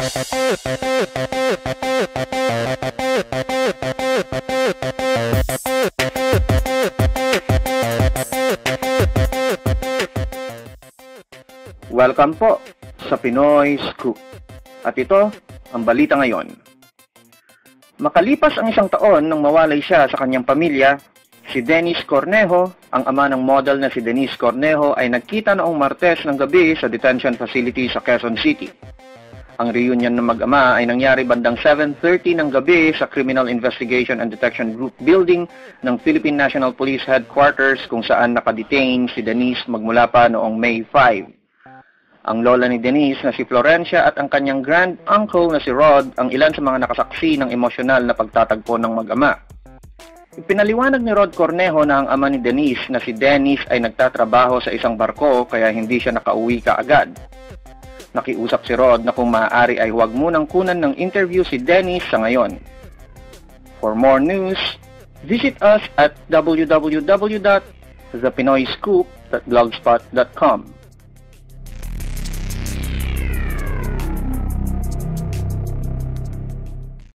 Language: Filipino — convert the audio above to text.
Welcome po sa Pinoy Scoop. At ito ang balita ngayon. Makalipas ang 1 taon nang mawalay siya sa kanyang pamilya, si Dennis Cornejo, ang ama ng model na si Denise Cornejo, ay nagkita noong Martes ng gabi sa detention facility sa Quezon City. Ang reunion ng mag-ama ay nangyari bandang 7:30 ng gabi sa Criminal Investigation and Detection Group building ng Philippine National Police Headquarters, kung saan nakadetain si Denise magmula pa noong May 5. Ang lola ni Denise na si Florencia at ang kanyang grand uncle na si Rod ang ilan sa mga nakasaksi ng emosyonal na pagtatagpo ng mag-ama. Ipinaliwanag ni Rod Cornejo na ang ama ni Denise na si Dennis ay nagtatrabaho sa isang barko kaya hindi siya nakauwi kaagad. Nakiusap si Rod na kung maaari ay huwag munang kunan ng interview si Dennis sa ngayon. For more news, visit us at www.thepinoyscoop.blogspot.com.